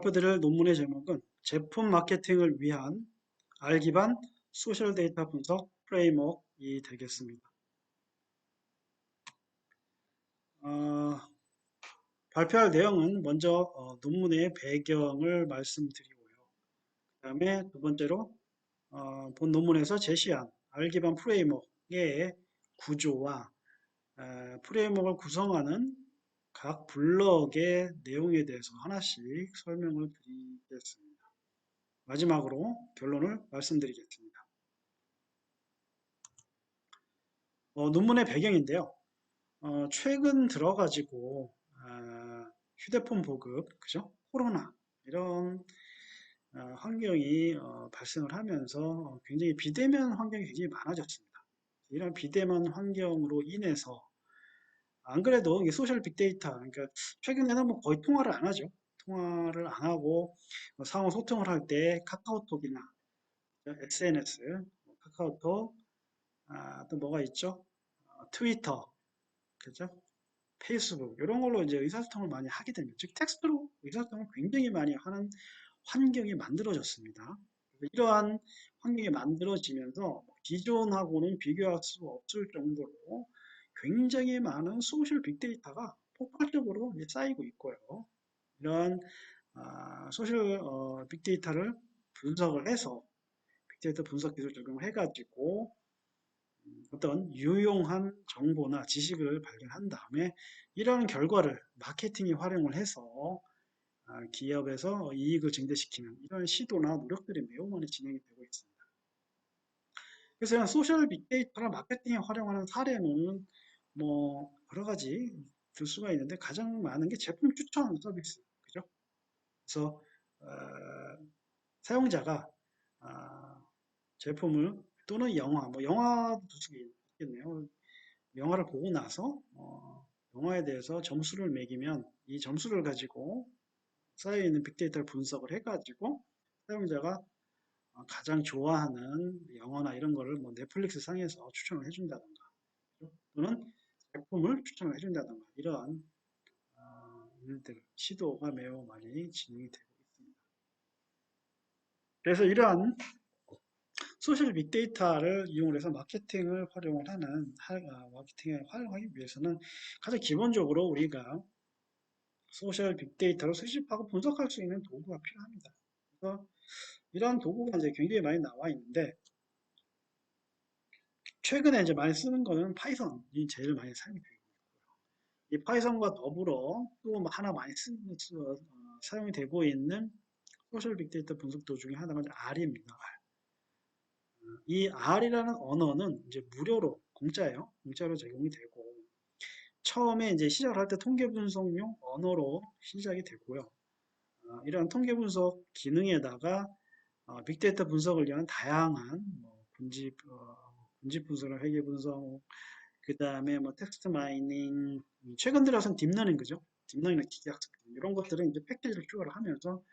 발표드릴 논문의 제목은 제품 마케팅을 위한 R 기반 소셜 데이터 분석 프레임워크이 되겠습니다. 어, 발표할 내용은 먼저 논문의 배경을 말씀드리고요. 그 다음에 두 번째로 본 논문에서 제시한 R 기반 프레임워크의 구조와 프레임워크를 구성하는 각 블럭의 내용에 대해서 하나씩 설명을 드리겠습니다. 마지막으로 결론을 말씀드리겠습니다. 논문의 배경인데요. 최근 들어가지고 휴대폰 보급, 그죠? 코로나 이런 환경이 발생을 하면서 굉장히 비대면 환경이 굉장히 많아졌습니다. 이런 비대면 환경으로 인해서 안 그래도 이게 소셜 빅데이터, 그러니까 최근에는 뭐 거의 통화를 안 하죠. 통화를 안 하고 상호 소통을 할 때 카카오톡이나 SNS, 카카오톡, 또 뭐가 있죠? 트위터, 그죠? 페이스북 이런 걸로 이제 의사소통을 많이 하게 됩니다. 즉 텍스트로 의사소통을 굉장히 많이 하는 환경이 만들어졌습니다. 이러한 환경이 만들어지면서 기존하고는 비교할 수 없을 정도로 굉장히 많은 소셜 빅데이터가 폭발적으로 이제 쌓이고 있고요. 이러한 소셜 빅데이터를 분석을 해서 빅데이터 분석 기술 적용을 해가지고 어떤 유용한 정보나 지식을 발견한 다음에 이러한 결과를 마케팅에 활용을 해서 기업에서 이익을 증대시키는 이런 시도나 노력들이 매우 많이 진행이 되고 있습니다. 그래서 소셜 빅데이터를 마케팅에 활용하는 사례는 뭐 여러 가지 들 수가 있는데 가장 많은 게 제품 추천 서비스, 그죠? 그래서 사용자가 제품을 또는 영화, 뭐 영화도 들 수가 있겠네요. 영화를 보고 나서 영화에 대해서 점수를 매기면 이 점수를 가지고 쌓여있는 빅데이터를 분석을 해가지고 사용자가 가장 좋아하는 영화나 이런 거를 뭐 넷플릭스 상에서 추천을 해준다던가 또는 제품을 추천을 해준다던가 이러한 일들, 시도가 매우 많이 진행이 되고 있습니다. 그래서 이러한 소셜 빅데이터를 이용해서 마케팅을 활용을 하는 마케팅에 활용하기 위해서는 가장 기본적으로 우리가 소셜 빅데이터를 수집하고 분석할 수 있는 도구가 필요합니다. 그래서 이러한 도구가 이제 굉장히 많이 나와 있는데 최근에 이제 많이 쓰는 거는 파이썬이 제일 많이 사용이 되고 이 파이썬과 더불어 또 하나 많이 사용이 되고 있는 소셜 빅데이터 분석도 중에 하나가 R입니다. 이 R이라는 언어는 이제 무료로 공짜예요. 공짜로 제공이 되고 처음에 이제 시작을 할 때 통계 분석용 언어로 시작이 되고요. 이러한 통계 분석 기능에다가 빅데이터 분석을 위한 다양한 뭐 군집 분석, 회계 분석, 그 다음에 뭐 텍스트 마이닝, 최근 들어서는 딥러닝 그죠? 딥러닝이나 기계학습 이런 것들은 이제 패키지를 추가를 하면서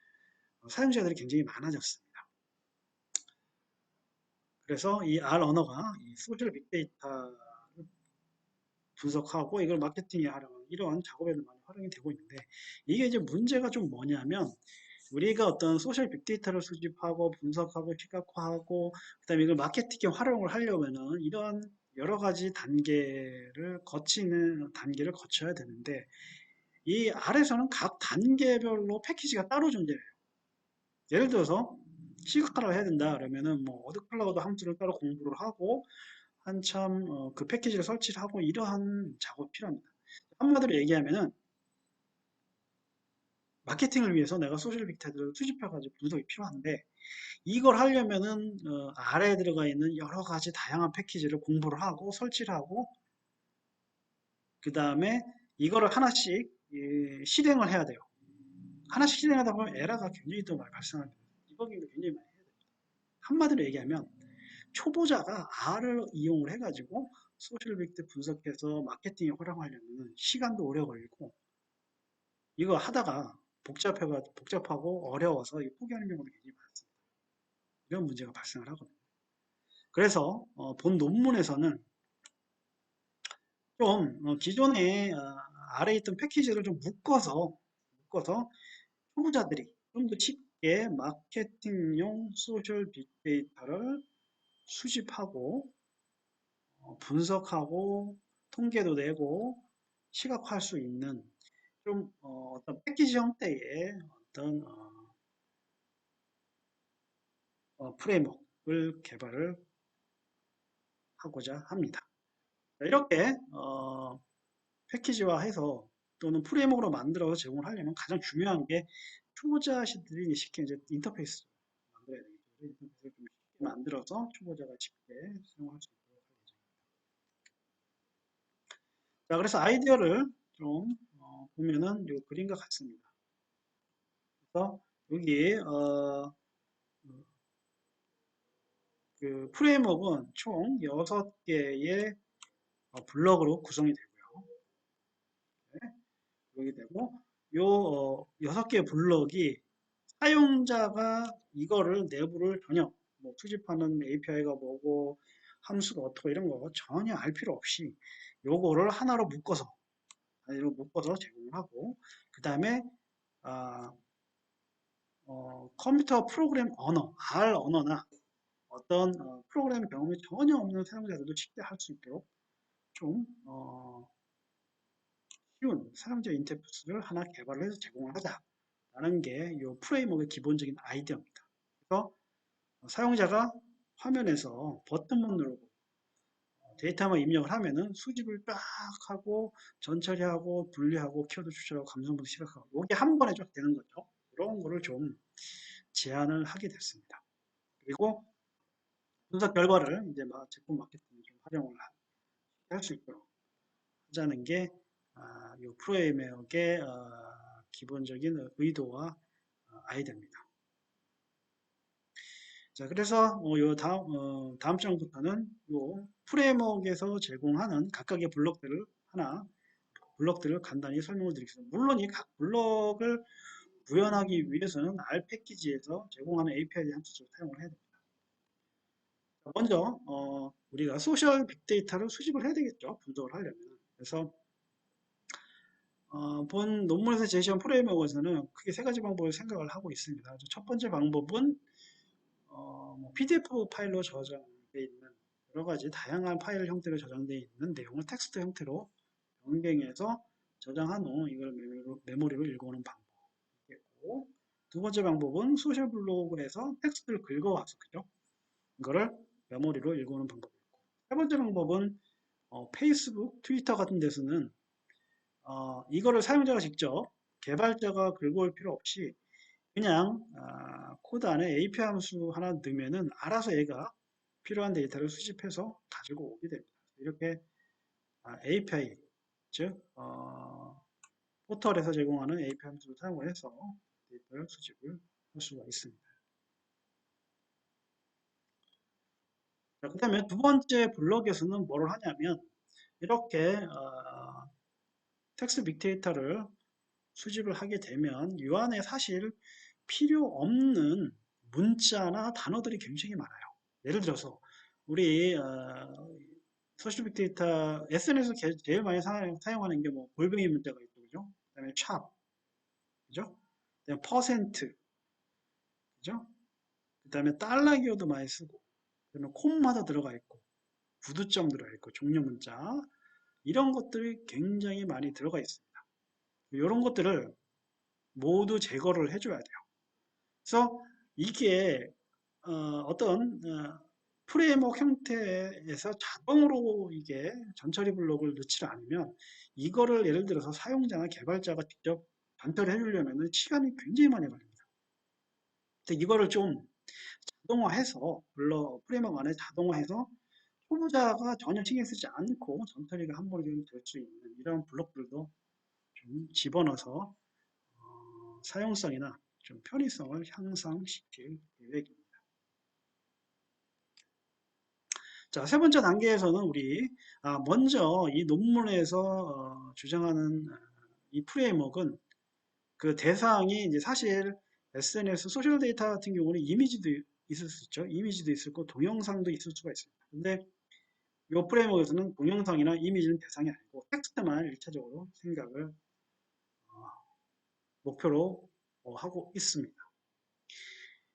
사용자들이 굉장히 많아졌습니다. 그래서 이 R 언어가 이 소셜 빅데이터 분석하고 이걸 마케팅에 활용하는 이러한 작업에도 많이 활용이 되고 있는데 이게 이제 문제가 좀 뭐냐면 우리가 어떤 소셜 빅데이터를 수집하고 분석하고 시각화하고 그다음에 이걸 마케팅에 활용을 하려면은 이런 여러 가지 단계를 거쳐야 되는데 이 R에서는 각 단계별로 패키지가 따로 존재해요. 예를 들어서 시각화를 해야 된다 그러면은 뭐 어드 클라우드 함수를 따로 공부를 하고 한참 그 패키지를 설치를 하고 이러한 작업이 필요합니다. 한마디로 얘기하면은 마케팅을 위해서 내가 소셜 빅데이터를 수집해가지고 분석이 필요한데 이걸 하려면은 아래에 들어가 있는 여러 가지 다양한 패키지를 공부를 하고 설치를 하고 그 다음에 이거를 하나씩 실행을 해야 돼요. 하나씩 실행하다 보면 에러가 굉장히 또 많이 발생합니다. 디버깅도 굉장히 많이 해야 됩니다. 한마디로 얘기하면 초보자가 R을 이용을 해가지고 소셜 빅데이터 분석해서 마케팅에 활용하려면 시간도 오래 걸리고 이거 하다가 복잡하고 어려워서 포기하는 경우도 굉장히 많습니다. 이런 문제가 발생을 하거든요. 그래서 본 논문에서는 좀 기존에 아래에 있던 패키지를 좀 묶어서 초보자들이 좀 더 쉽게 마케팅용 소셜 빅데이터를 수집하고 분석하고 통계도 내고 시각화할 수 있는 좀 떤 패키지 형태의 어떤 프레임워크를 개발을 하고자 합니다. 이렇게 패키지화해서 또는 프레임워크로 만들어서 제공을 하려면 가장 중요한 게 초보자들이 쉽게 이제 인터페이스 만들어야 되겠죠. 인터페이스를 좀 쉽게 만들어서 초보자가 쉽게 사용할 수 있도록 하겠죠. 자, 그래서 아이디어를 좀 보면은 이 그림과 같습니다. 그래서 여기 그 프레임워크는 총 6개의 블럭으로 구성이 되고요. 네, 구성이 되고 요 6개의 블럭이 사용자가 이거를 내부를 전혀 뭐 수집하는 API가 뭐고 함수가 어떻고 이런 거 전혀 알 필요 없이 요거를 하나로 묶어서 제공을 하고 그 다음에 아, 컴퓨터 프로그램 언어, R 언어나 어떤 프로그램 경험이 전혀 없는 사용자들도 쉽게 할 수 있도록 좀 쉬운 사용자 인터페이스를 하나 개발을 해서 제공을 하자라는 게 이 프레임워크의 기본적인 아이디어입니다. 그래서 사용자가 화면에서 버튼만 누르고 데이터만 입력을 하면은 수집을 쫙 하고 전처리하고 분리하고 키워드 추출하고 감성분석 시각하고 이게 한 번에 쫙 되는 거죠. 그런 거를 좀 제안을 하게 됐습니다. 그리고 분석 결과를 이제 제품 마케팅에 좀 활용을 할 수 있도록 하자는 게 이 프로그래머의 기본적인 의도와 아이디어입니다. 자, 그래서 요 다음 장부터는 요 프레임워크에서 제공하는 각각의 블록들을 간단히 설명을 드리겠습니다. 물론 이 각 블록을 구현하기 위해서는 R 패키지에서 제공하는 API 함수를 사용을 해야 됩니다. 먼저 우리가 소셜 빅데이터를 수집을 해야 되겠죠. 분석을 하려면. 그래서 본 논문에서 제시한 프레임워크에서는 크게 세 가지 방법을 생각을 하고 있습니다. 첫 번째 방법은 뭐 PDF 파일로 저장되어 있는 여러 가지 다양한 파일 형태로 저장되어 있는 내용을 텍스트 형태로 변경해서 저장한 후 이걸 메모리로 읽어오는 방법이겠고 두 번째 방법은 소셜 블로그에서 텍스트를 긁어와서 그죠? 이거를 메모리로 읽어오는 방법이고 세 번째 방법은 페이스북, 트위터 같은 데서는 이거를 사용자가 직접 개발자가 긁어올 필요 없이 그냥 코드 안에 API 함수 하나 넣으면은 알아서 얘가 필요한 데이터를 수집해서 가지고 오게 됩니다. 이렇게 API 즉 포털에서 제공하는 API 함수를 사용을 해서 데이터를 수집을 할 수가 있습니다. 그 다음에 두 번째 블럭에서는 뭐를 하냐면 이렇게 텍스트 빅데이터를 수집을 하게 되면 이 안에 사실 필요 없는 문자나 단어들이 굉장히 많아요. 예를 들어서 우리 소셜 빅데이터 SNS에서 제일 많이 사용하는 게 뭐 골뱅이 문자가 있고 그죠? 그다음에 샵 그죠? 그다음에 퍼센트 그죠? 그다음에 달러 기호도 많이 쓰고 그다음에 콤마도 들어가 있고 구두점 들어가 있고 종료 문자 이런 것들이 굉장히 많이 들어가 있습니다. 이런 것들을 모두 제거를 해줘야 돼요. 그래서 이게 어떤 프레임워크 형태에서 자동으로 이게 전처리 블록을 넣지 않으면 이거를 예를 들어서 사용자나 개발자가 직접 전처리 해주려면 시간이 굉장히 많이 걸립니다. 그래서 이거를 좀 자동화해서 프레임워크 안에 자동화해서 초보자가 전혀 신경 쓰지 않고 전처리가 한 번에 될 수 있는 이런 블록들도 좀 집어넣어서 사용성이나 좀 편의성을 향상시킬 계획입니다. 자, 세 번째 단계에서는 우리 먼저 이 논문에서 주장하는 이 프레임워크는 그 대상이 이제 사실 SNS 소셜 데이터 같은 경우는 이미지도 있을 수 있죠. 이미지도 있을 거 동영상도 있을 수가 있습니다. 근데 이 프레임워크에서는 동영상이나 이미지는 대상이 아니고 텍스트만 1차적으로 생각을 목표로 하고 있습니다.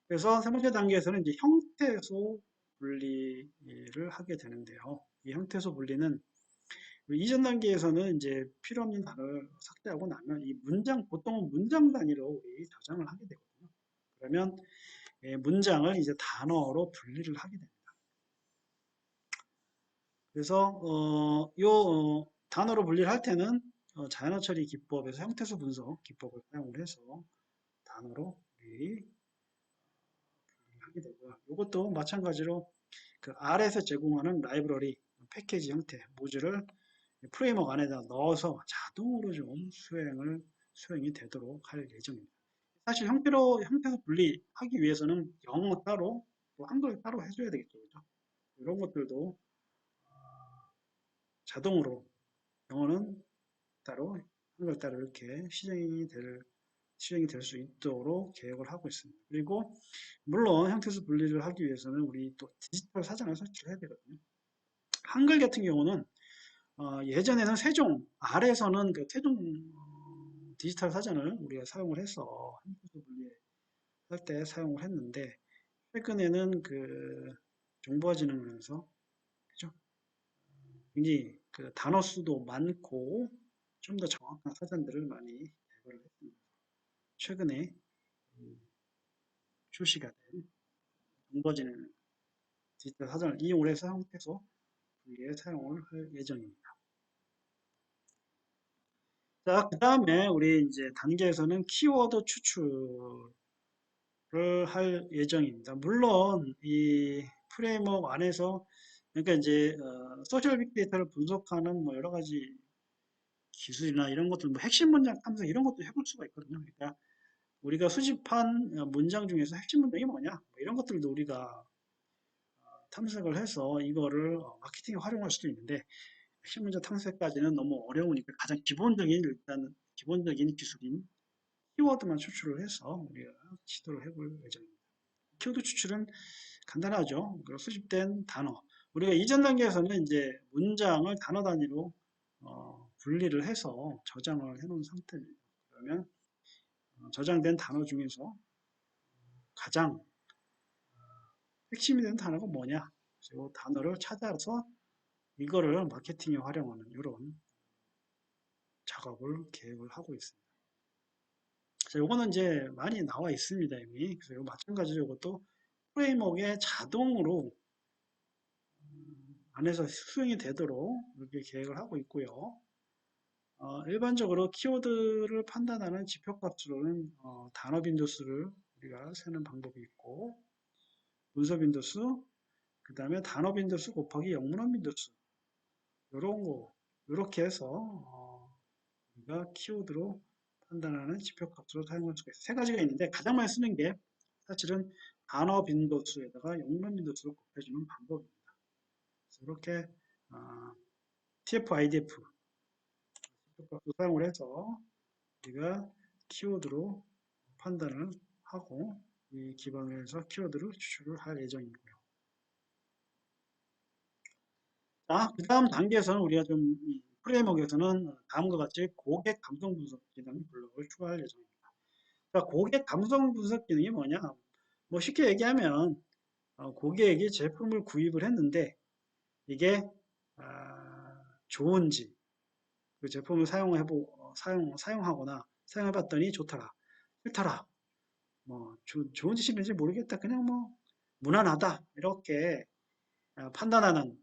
그래서 세 번째 단계에서는 이제 형태소 분리를 하게 되는데요. 이 형태소 분리는 이전 단계에서는 이제 필요 없는 단어를 삭제하고 나면 이 문장, 보통은 문장 단위로 우리 저장을 하게 되거든요. 그러면 문장을 이제 단어로 분리를 하게 됩니다. 그래서 단어로 분리를 할 때는 자연어 처리 기법에서 형태소 분석 기법을 사용을 해서 단어로 분리하게 되고요. 이것도 마찬가지로 그 R에서 제공하는 라이브러리 패키지 형태 모듈을 프레임워크 안에다 넣어서 자동으로 좀 수행이 되도록 할 예정입니다. 사실 형태로 분리하기 위해서는 영어 따로 또 한글 따로 해줘야 되겠죠. 그죠? 이런 것들도 자동으로 영어는 따로 한글 따로 이렇게 시행이 될 수 있도록 계획을 하고 있습니다. 그리고 물론 형태소 분리를 하기 위해서는 우리 또 디지털 사전을 설치를 해야 되거든요. 한글 같은 경우는 예전에는 세종, R에서는 그 세종 디지털 사전을 우리가 사용을 해서 형태소 분리할 때 사용을 했는데 최근에는 그 정보화진흥원에서 그죠? 굉장히 그 단어 수도 많고 좀 더 정확한 사전들을 많이 개발을 했습니다. 최근에 출시가 된 정보진흥 디지털 사전을 이용을 해서 형태소 분리에 사용을 할 예정입니다. 자, 그 다음에 우리 이제 단계에서는 키워드 추출을 할 예정입니다. 물론 이 프레임워크 안에서 그러니까 이제 소셜 빅데이터를 분석하는 뭐 여러 가지 기술이나 이런 것들, 뭐 핵심 문장 탐색 이런 것도 해볼 수가 있거든요. 그러니까 우리가 수집한 문장 중에서 핵심 문장이 뭐냐, 뭐 이런 것들도 우리가 탐색을 해서 이거를 마케팅에 활용할 수도 있는데 핵심 문장 탐색까지는 너무 어려우니까 가장 기본적인 일단 기본적인 기술인 키워드만 추출을 해서 우리가 시도를 해볼 예정입니다. 키워드 추출은 간단하죠. 수집된 단어. 우리가 이전 단계에서는 이제 문장을 단어 단위로 분리를 해서 저장을 해놓은 상태입니다. 그러면 저장된 단어 중에서 가장 핵심이 되는 단어가 뭐냐? 그리고 단어를 찾아서 이거를 마케팅에 활용하는 이런 작업을 계획을 하고 있습니다. 자, 요거는 이제 많이 나와 있습니다, 이미. 그래서 이거 마찬가지로 이것도 프레임워크에 자동으로 안에서 수행이 되도록 이렇게 계획을 하고 있고요. 일반적으로 키워드를 판단하는 지표값으로는 단어 빈도수를 우리가 세는 방법이 있고 문서 빈도수, 그 다음에 단어 빈도수 곱하기 영문헌 빈도수 이런 거 이렇게 해서 우리가 키워드로 판단하는 지표값으로 사용할 수가 있어요. 세 가지가 있는데 가장 많이 쓰는 게 사실은 단어 빈도수에다가 영문헌 빈도수를 곱해주는 방법입니다. 그래서 이렇게 TF, IDF 지표값을 사용을 해서 우리가 키워드로 판단을 하고 이 기반을 해서 키워드를 추출을 할 예정이고요. 자, 그 다음 단계에서는 우리가 좀 프레임워크에서는 다음과 같이 고객 감성 분석 기능 블록을 추가할 예정입니다. 자, 고객 감성 분석 기능이 뭐냐? 뭐 쉽게 얘기하면 고객이 제품을 구입을 했는데 이게 좋은지 그 제품을 사용하거나 사용해봤더니 좋더라, 싫더라, 뭐 좋은지 싫은지 모르겠다, 그냥 뭐 무난하다 이렇게 판단하는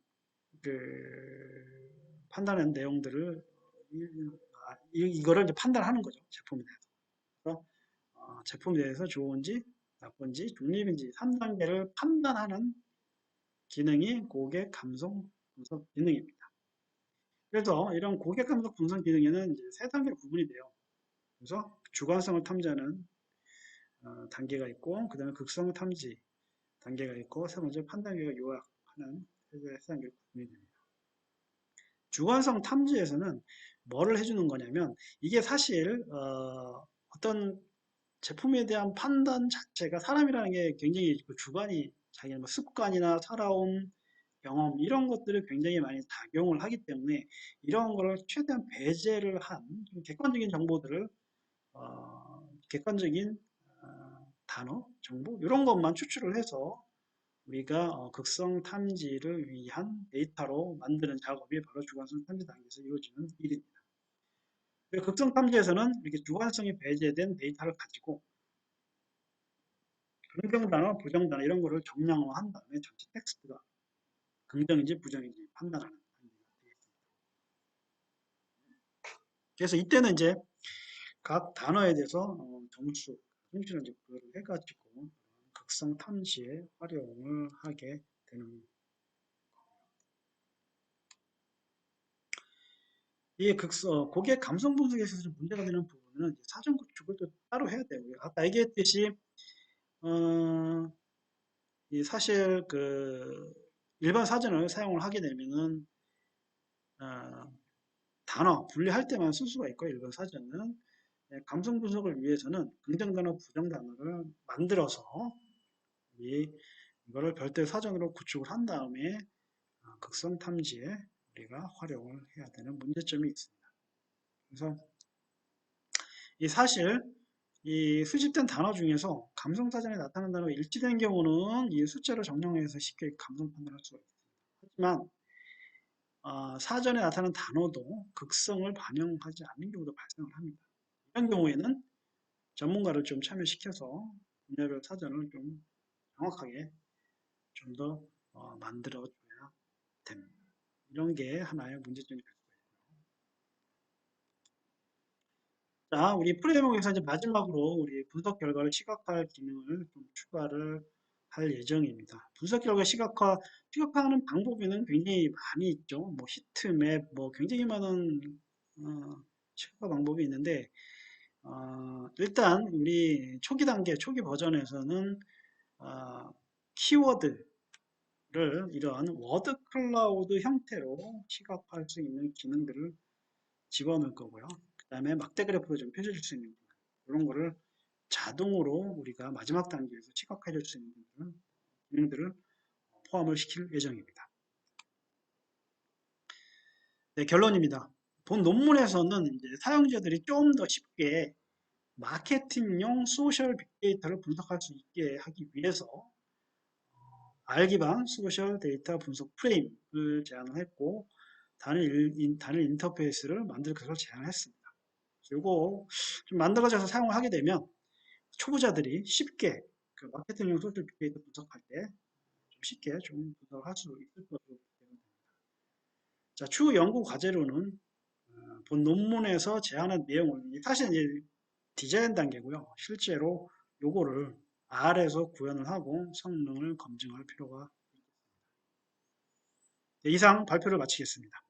판단하는 내용들을 이거를 이제 판단하는 거죠. 제품에 대해서. 그래서 제품에 대해서 좋은지 나쁜지 중립인지 3단계를 판단하는 기능이 고객 감성 분석 기능입니다. 그래서 이런 고객 감성 분석 기능에는 이제 세 단계 구분이 돼요. 그래서 주관성을 탐지하는 단계가 있고, 그 다음에 극성 탐지 단계가 있고, 세 번째 판단계가 요약하는 세 단계가 구분이 됩니다. 주관성 탐지에서는 뭐를 해주는 거냐면 이게 사실 어떤 제품에 대한 판단 자체가 사람이라는 게 굉장히 그 주관이 자기 뭐 습관이나 살아온 경험 이런 것들을 굉장히 많이 작용을 하기 때문에 이런 거를 최대한 배제를 한 객관적인 정보들을 객관적인 단어, 정보 이런 것만 추출을 해서 우리가 극성 탐지를 위한 데이터로 만드는 작업이 바로 주관성 탐지 단계에서 이루어지는 일입니다. 극성 탐지에서는 이렇게 주관성이 배제된 데이터를 가지고 긍정 단어, 부정 단어 이런 거를 정량화한 다음에 전체 텍스트가 긍정인지 부정인지 판단하는 단계가 되겠습니다. 그래서 이때는 이제 각 단어에 대해서 점수, 성취를 이제 그걸 해가지고 극성 탐지에 활용을 하게 되는 이 고객 감성 분석에 있어서 좀 문제가 되는 부분은 사전 구축을 또 따로 해야 돼요. 아까 얘기했듯이 어, 이 사실 그 일반 사전을 사용을 하게 되면은 어, 단어 분리할 때만 쓸 수가 있고 일반 사전은 감성 분석을 위해서는 긍정 단어, 부정 단어를 만들어서 이거를 별도의 사전으로 구축을 한 다음에 극성 탐지에 우리가 활용을 해야 되는 문제점이 있습니다. 그래서 이 사실 이 수집된 단어 중에서 감성 사전에 나타나는 단어가 일치된 경우는 이 숫자를 정량해서 쉽게 감성 판단할 수가 있습니다. 하지만 사전에 나타나는 단어도 극성을 반영하지 않는 경우도 발생을 합니다. 이런 경우에는 전문가를 좀 참여시켜서 분야별 사전을 좀 정확하게 좀 더 만들어줘야 됩니다. 이런 게 하나의 문제점이 될 수가 있고요. 자, 우리 프레임워크에서 이제 마지막으로 우리 분석 결과를 시각화할 기능을 좀 추가를 할 예정입니다. 분석 결과 시각화하는 방법에는 굉장히 많이 있죠. 뭐 히트맵, 뭐 굉장히 많은 시각화 방법이 있는데 일단 우리 초기 단계, 초기 버전에서는 어, 키워드를 이러한 워드 클라우드 형태로 시각화할 수 있는 기능들을 집어넣을 거고요. 그 다음에 막대 그래프로 좀 펴줄 수 있는 이런 거를 자동으로 우리가 마지막 단계에서 시각화해 줄 수 있는 기능들을 포함을 시킬 예정입니다. 네, 결론입니다. 본 논문에서는 이제 사용자들이 좀 더 쉽게 마케팅용 소셜 빅데이터를 분석할 수 있게 하기 위해서 R 기반 소셜 데이터 분석 프레임을 제안을 했고 단일 인터페이스를 만들 것을 제안했습니다. 그리고 좀 만들어져서 사용을 하게 되면 초보자들이 쉽게 그 마케팅용 소셜 빅데이터 분석할 때 좀 쉽게 좀 분석을 할 수 있을 것으로 기대됩니다. 자, 추후 연구 과제로는 본 논문에서 제안한 내용을 사실 이제 디자인 단계고요. 실제로 요거를 R에서 구현을 하고 성능을 검증할 필요가 있습니다. 네, 이상 발표를 마치겠습니다.